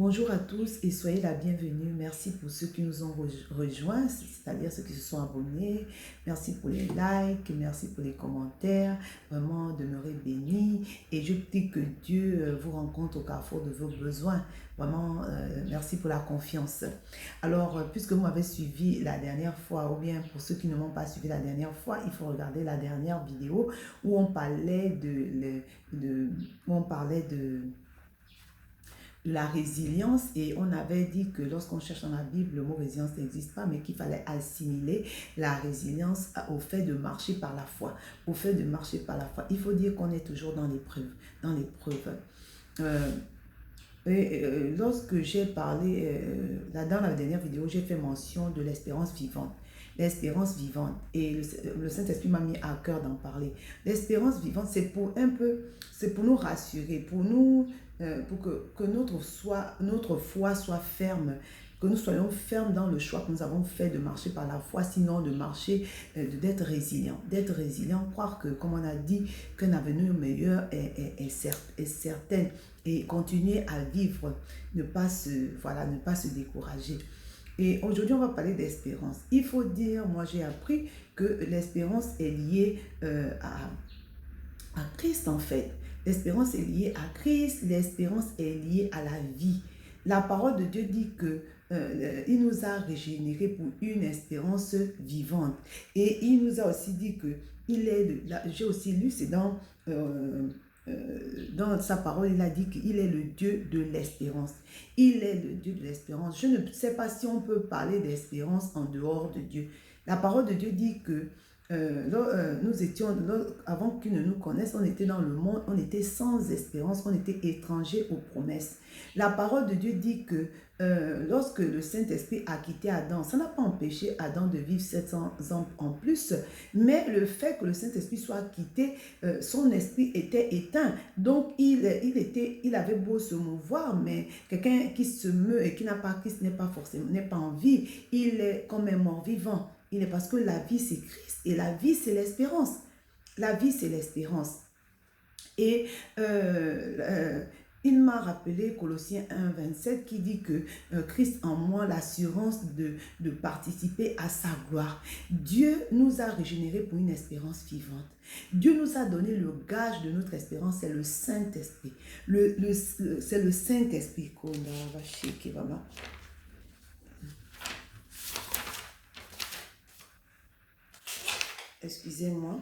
Bonjour à tous et soyez la bienvenue. Merci pour ceux qui nous ont rejoints, c'est-à-dire ceux qui se sont abonnés. Merci pour les likes, merci pour les commentaires. Vraiment, demeurez bénis. Et je prie que Dieu vous rencontre au carrefour de vos besoins. Vraiment, merci pour la confiance. Alors, puisque vous m'avez suivi la dernière fois, ou bien pour ceux qui ne m'ont pas suivi la dernière fois, il faut regarder la dernière vidéo où on parlait où on parlait de la résilience, et on avait dit que lorsqu'on cherche dans la Bible, le mot résilience n'existe pas, mais qu'il fallait assimiler la résilience au fait de marcher par la foi. Au fait de marcher par la foi. Il faut dire qu'on est toujours dans l'épreuve. Dans l'épreuve. Lorsque j'ai parlé, dans la dernière vidéo, j'ai fait mention de l'espérance vivante. L'espérance vivante. Et le Saint-Esprit m'a mis à cœur d'en parler. L'espérance vivante, c'est pour nous rassurer, pour nous, pour que notre foi soit ferme, que nous soyons fermes dans le choix que nous avons fait de marcher par la foi, sinon de marcher, d'être résilient. D'être résilient, croire que, comme on a dit, qu'un avenir meilleur est certain, et continuer à vivre, ne pas se décourager. Et aujourd'hui, on va parler d'espérance. Il faut dire, moi j'ai appris que l'espérance est liée à Christ en fait. L'espérance est liée à Christ, l'espérance est liée à la vie. La parole de Dieu dit que il nous a régénérés pour une espérance vivante. Et il nous a aussi dit que j'ai aussi lu, c'est dans sa parole, il a dit qu'il est le Dieu de l'espérance. Il est le Dieu de l'espérance. Je ne sais pas si on peut parler d'espérance en dehors de Dieu. La parole de Dieu dit que nous étions, avant qu'ils ne nous connaissent, on était dans le monde, on était sans espérance, on était étrangers aux promesses. La parole de Dieu dit que lorsque le Saint-Esprit a quitté Adam, ça n'a pas empêché Adam de vivre 700 ans en plus, mais le fait que le Saint-Esprit soit quitté, son esprit était éteint. Donc, il avait beau se mouvoir, mais quelqu'un qui se meut et qui n'est pas en vie, il est comme un mort vivant. Il est parce que la vie, c'est Christ et la vie, c'est l'espérance. La vie, c'est l'espérance. Et il m'a rappelé Colossiens 1,27 qui dit que Christ en moi, l'assurance de participer à sa gloire. Dieu nous a régénérés pour une espérance vivante. Dieu nous a donné le gage de notre espérance, c'est le Saint-Esprit. C'est le Saint-Esprit. Excusez-moi.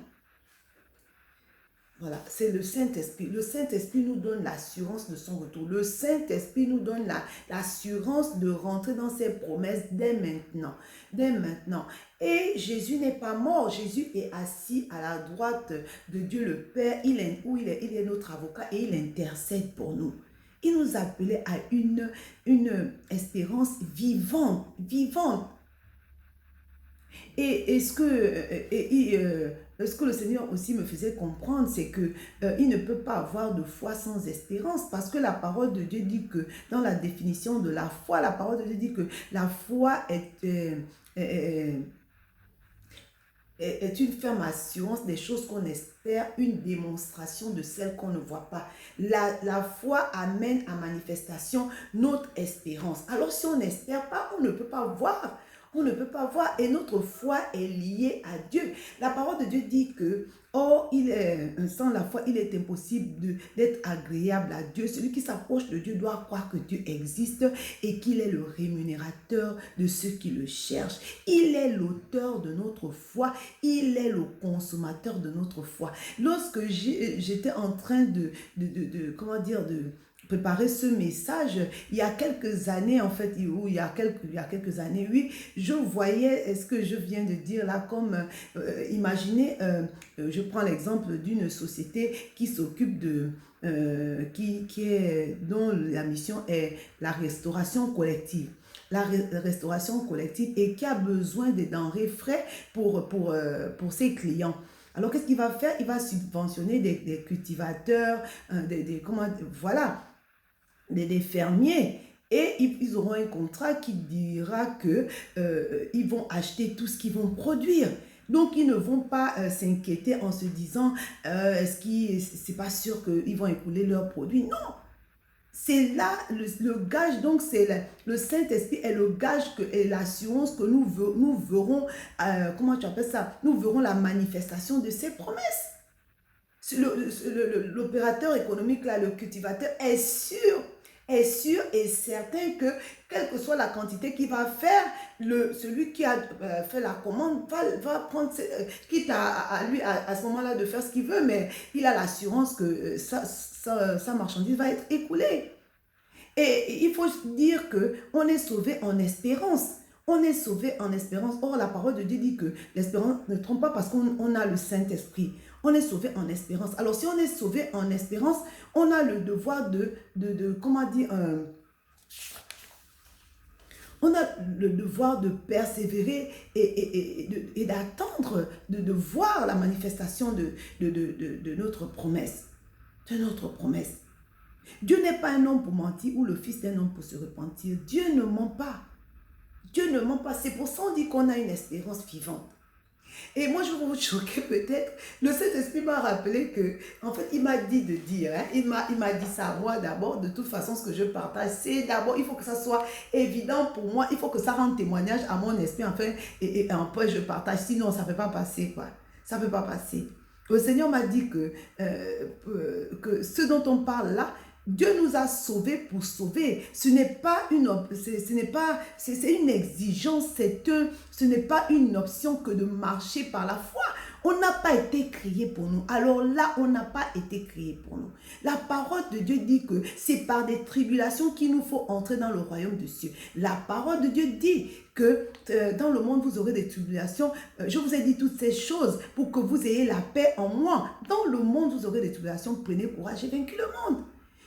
Voilà, c'est le Saint-Esprit. Le Saint-Esprit nous donne l'assurance de son retour. Le Saint-Esprit nous donne l'assurance de rentrer dans ses promesses dès maintenant. Dès maintenant. Et Jésus n'est pas mort. Jésus est assis à la droite de Dieu le Père. Il est notre avocat et il intercède pour nous. Il nous appelait à une espérance vivante. Vivante. Et ce que le Seigneur aussi me faisait comprendre, c'est que il ne peut pas avoir de foi sans espérance, parce que la parole de Dieu dit que, dans la définition de la foi, la parole de Dieu dit que la foi est une ferme assurance des choses qu'on espère, une démonstration de celles qu'on ne voit pas. La foi amène à manifestation notre espérance. Alors si on n'espère pas, on ne peut pas voir. On ne peut pas voir, et notre foi est liée à Dieu. La parole de Dieu dit que, sans la foi, il est impossible d'être agréable à Dieu. Celui qui s'approche de Dieu doit croire que Dieu existe et qu'il est le rémunérateur de ceux qui le cherchent. Il est l'auteur de notre foi, il est le consommateur de notre foi. Lorsque j'étais en train de préparer ce message, il y a quelques années, en fait, il y a quelques années, oui, je voyais ce que je viens de dire là, comme, imaginez, je prends l'exemple d'une société qui s'occupe dont la mission est la restauration collective. La restauration collective, et qui a besoin de denrées frais pour ses clients. Alors, qu'est-ce qu'il va faire? Il va subventionner des cultivateurs, voilà, des fermiers, et ils auront un contrat qui dira que ils vont acheter tout ce qu'ils vont produire. Donc, ils ne vont pas s'inquiéter en se disant est-ce que c'est pas sûr qu'ils vont écouler leurs produits. Non, C'est là le gage, donc c'est le Saint-Esprit est le gage et l'assurance que nous verrons, comment tu appelles ça? Nous verrons la manifestation de ses promesses. L'opérateur économique, là, le cultivateur est sûr et certain que quelle que soit la quantité qu'il va faire, celui qui a fait la commande va prendre, quitte à lui à ce moment-là de faire ce qu'il veut, mais il a l'assurance que sa marchandise va être écoulée. Et il faut dire qu'on est sauvé en espérance. On est sauvé en espérance. Or, la parole de Dieu dit que l'espérance ne trompe pas parce qu'on a le Saint-Esprit. On est sauvé en espérance. Alors, si on est sauvé en espérance, on a le devoir comment dire, on a le devoir de persévérer et d'attendre, de voir la manifestation de notre promesse. De notre promesse. Dieu n'est pas un homme pour mentir ou le fils d'un homme pour se repentir. Dieu ne ment pas. Dieu ne ment pas. C'est pour ça qu'on dit qu'on a une espérance vivante. Et moi, je vais vous choquer peut-être. Le Saint-Esprit m'a rappelé que, en fait, il m'a dit de dire, hein, il m'a dit ça à moi d'abord. De toute façon, ce que je partage, c'est d'abord, il faut que ça soit évident pour moi. Il faut que ça rende témoignage à mon esprit, enfin, et après, je partage. Sinon, ça ne peut pas passer, quoi. Ça ne peut pas passer. Le Seigneur m'a dit que ce dont on parle là, Dieu nous a sauvés pour sauver. Ce n'est pas c'est une exigence, ce n'est pas une option que de marcher par la foi. On n'a pas été créé pour nous. Alors là, on n'a pas été créé pour nous. La parole de Dieu dit que c'est par des tribulations qu'il nous faut entrer dans le royaume des cieux. La parole de Dieu dit que dans le monde, vous aurez des tribulations. Je vous ai dit toutes ces choses pour que vous ayez la paix en moi. Dans le monde, vous aurez des tribulations. Prenez courage, j'ai vaincu le monde.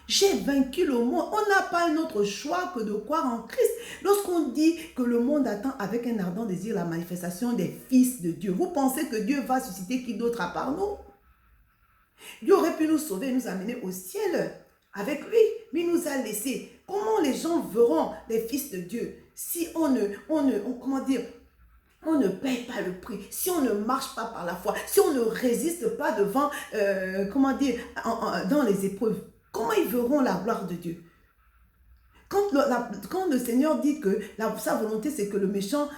J'ai vaincu le monde. On n'a pas un autre choix que de croire en Christ. Lorsqu'on dit que le monde attend avec un ardent désir la manifestation des fils de Dieu, vous pensez que Dieu va susciter qui d'autre à part nous? Dieu aurait pu nous sauver et nous amener au ciel avec lui, mais il nous a laissés. Comment les gens verront les fils de Dieu si on ne paye pas le prix, si on ne marche pas par la foi, si on ne résiste pas devant, dans les épreuves? Comment ils verront la gloire de Dieu? Quand le Seigneur dit que sa volonté, c'est que le méchant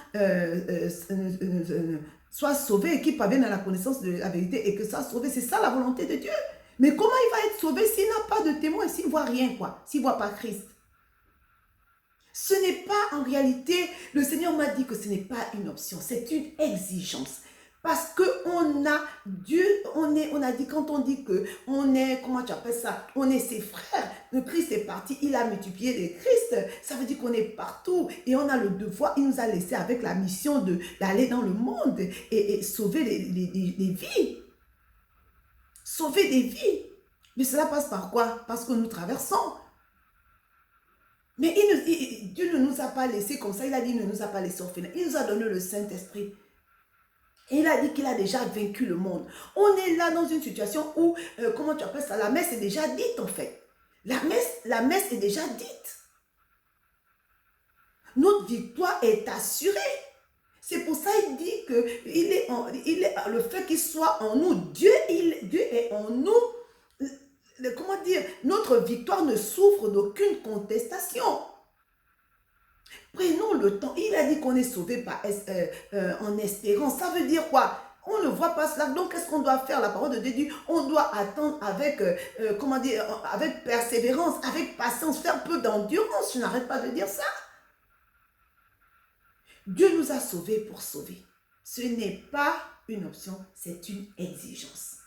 soit sauvé et qu'il parvienne à la connaissance de la vérité et que soit sauvé, c'est ça la volonté de Dieu. Mais comment il va être sauvé s'il n'a pas de témoin, s'il ne voit rien, quoi, s'il ne voit pas Christ? Ce n'est pas en réalité, le Seigneur m'a dit que ce n'est pas une option, c'est une exigence. Parce qu'on a Dieu, on a dit, quand on dit que on est, comment tu appelles ça, on est ses frères, le Christ est parti, il a multiplié les Christ, ça veut dire qu'on est partout et on a le devoir, il nous a laissé avec la mission d'aller dans le monde et sauver les vies. Sauver des vies. Mais cela passe par quoi? Parce que nous traversons. Mais Dieu ne nous a pas laissé comme ça, il a dit, il ne nous a pas laissé orphelins, il nous a donné le Saint-Esprit. Et il a dit qu'il a déjà vaincu le monde. On est là dans une situation où, comment tu appelles ça, la messe est déjà dite en fait. La messe est déjà dite. Notre victoire est assurée. C'est pour ça qu'il dit que le fait qu'il soit en nous, Dieu est en nous. Comment dire, notre victoire ne souffre d'aucune contestation. Prenons le temps. Il a dit qu'on est sauvé en espérance. Ça veut dire quoi? On ne voit pas cela. Donc, qu'est-ce qu'on doit faire? La parole de Dieu dit, on doit attendre avec, avec persévérance, avec patience, faire peu d'endurance. Je n'arrête pas de dire ça. Dieu nous a sauvés pour sauver. Ce n'est pas une option, c'est une exigence.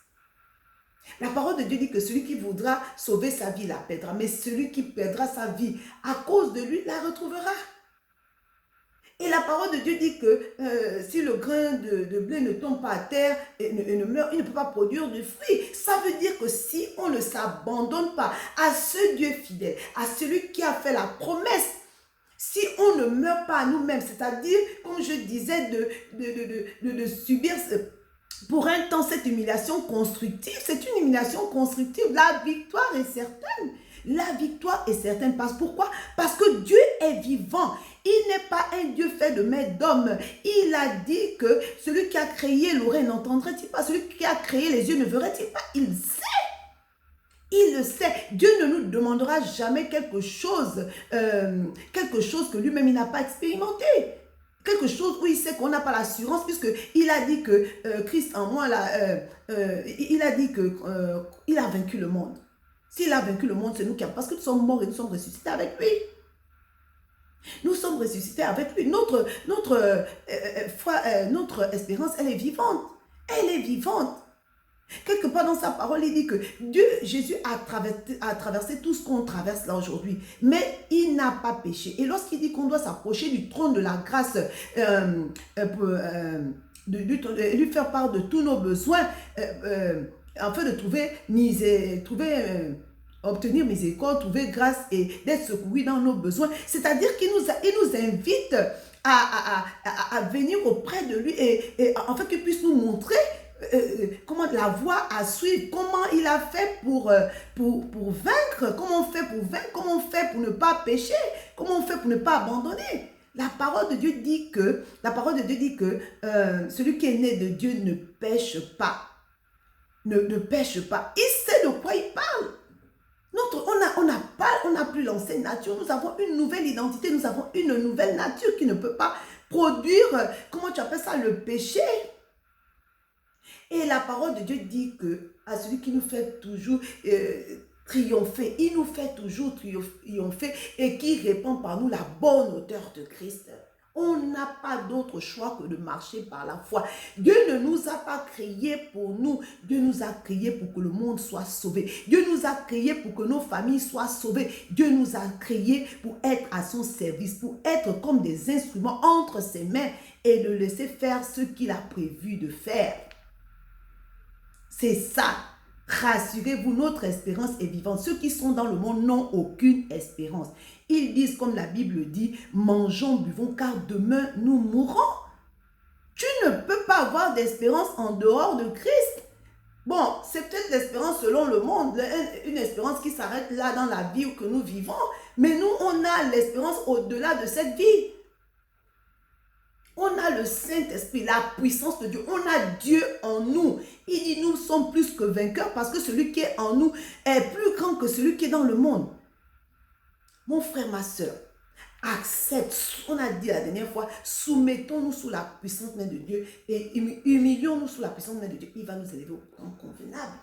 La parole de Dieu dit que celui qui voudra sauver sa vie la perdra, mais celui qui perdra sa vie à cause de lui la retrouvera. Et la parole de Dieu dit que si le grain de blé ne tombe pas à terre et ne meurt, il ne peut pas produire du fruit. Ça veut dire que si on ne s'abandonne pas à ce Dieu fidèle, à celui qui a fait la promesse, si on ne meurt pas à nous-mêmes, c'est-à-dire, comme je disais, de subir pour un temps cette humiliation constructive, c'est une humiliation constructive. La victoire est certaine. La victoire est certaine. Pourquoi? Parce que Dieu est vivant. Il n'est pas un Dieu fait de main d'homme. Il a dit que celui qui a créé l'oreille n'entendrait-il pas? Celui qui a créé les yeux ne verrait-il pas? Il sait. Il le sait. Dieu ne nous demandera jamais quelque chose que lui-même il n'a pas expérimenté. Quelque chose où il sait qu'on n'a pas l'assurance, puisqu'il a dit que Christ en moi, il a dit que il a vaincu le monde. S'il a vaincu le monde, c'est nous qui avons. Parce que nous sommes morts et nous sommes ressuscités avec lui. Nous sommes ressuscités avec lui. Notre espérance, elle est vivante. Elle est vivante. Quelque part dans sa parole, il dit que Jésus a traversé tout ce qu'on traverse là aujourd'hui, mais il n'a pas péché. Et lorsqu'il dit qu'on doit s'approcher du trône de la grâce, lui faire part de tous nos besoins, afin de obtenir miséricorde, trouver grâce et d'être secouru dans nos besoins. C'est-à-dire qu'il nous invite à venir auprès de lui et en fait qu'il puisse nous montrer comment la voie à suivre, comment il a fait pour vaincre, comment on fait pour vaincre, comment on fait pour ne pas pécher, comment on fait pour ne pas abandonner. La parole de Dieu dit que celui qui est né de Dieu ne pêche pas. Ne pêche pas. Il sait de quoi il parle. On n'a plus l'ancienne nature, nous avons une nouvelle identité, nous avons une nouvelle nature qui ne peut pas produire, comment tu appelles ça, le péché. Et la parole de Dieu dit que à celui qui nous fait toujours triompher, il nous fait toujours triompher et qui répand par nous la bonne odeur de Christ. On n'a pas d'autre choix que de marcher par la foi. Dieu ne nous a pas créés pour nous. Dieu nous a créés pour que le monde soit sauvé. Dieu nous a créés pour que nos familles soient sauvées. Dieu nous a créés pour être à son service, pour être comme des instruments entre ses mains et de laisser faire ce qu'il a prévu de faire. C'est ça. Rassurez-vous, notre espérance est vivante. Ceux qui sont dans le monde n'ont aucune espérance. Ils disent, comme la Bible dit, mangeons, buvons, car demain nous mourrons. Tu ne peux pas avoir d'espérance en dehors de Christ. Bon, c'est peut-être l'espérance selon le monde, une espérance qui s'arrête là dans la vie que nous vivons. Mais nous, on a l'espérance au-delà de cette vie. On a le Saint-Esprit, la puissance de Dieu. On a Dieu en nous. Il dit, nous sommes plus que vainqueurs parce que celui qui est en nous est plus grand que celui qui est dans le monde. Mon frère, ma soeur, accepte. On a dit la dernière fois, soumettons-nous sous la puissante main de Dieu et humilions-nous sous la puissante main de Dieu. Il va nous élever au temps convenable.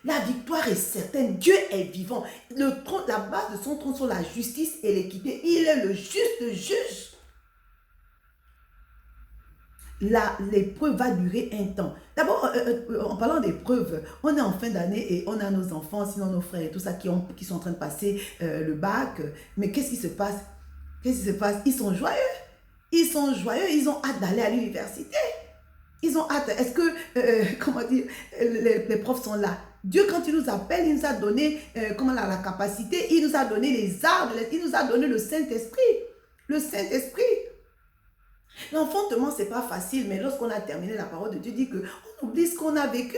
La victoire est certaine. Dieu est vivant. Le trône, la base de son trône sont la justice et l'équité. Il est le juste juge. L'épreuve va durer un temps. D'abord, en parlant d'épreuve, on est en fin d'année et on a nos enfants, sinon nos frères et tout ça qui sont en train de passer le bac. Mais qu'est-ce qui se passe? Qu'est-ce qui se passe? Ils sont joyeux. Ils sont joyeux, ils ont hâte d'aller à l'université. Ils ont hâte. Est-ce que, comment dire, les profs sont là? Dieu, quand il nous appelle, il nous a donné la capacité, il nous a donné les arts, il nous a donné le Saint-Esprit. Le Saint-Esprit. L'enfantement, ce n'est pas facile, mais lorsqu'on a terminé, la parole de Dieu dit qu'on oublie ce qu'on a vécu.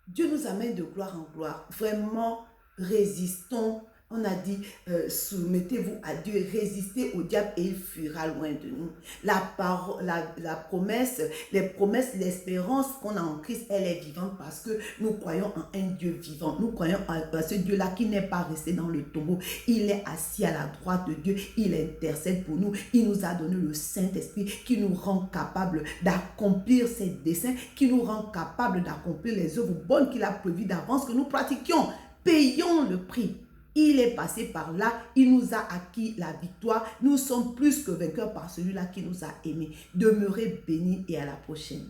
Dieu nous amène de gloire en gloire. Vraiment, résistons. On a dit, soumettez-vous à Dieu, résistez au diable et il fuira loin de nous. La promesse, les promesses, l'espérance qu'on a en Christ, elle est vivante parce que nous croyons en un Dieu vivant. Nous croyons en ce Dieu-là qui n'est pas resté dans le tombeau. Il est assis à la droite de Dieu. Il intercède pour nous. Il nous a donné le Saint-Esprit qui nous rend capable d'accomplir ses desseins, qui nous rend capable d'accomplir les œuvres bonnes qu'il a prévues d'avance que nous pratiquions. Payons le prix. Il est passé par là, il nous a acquis la victoire. Nous sommes plus que vainqueurs par celui-là qui nous a aimés. Demeurez bénis et à la prochaine.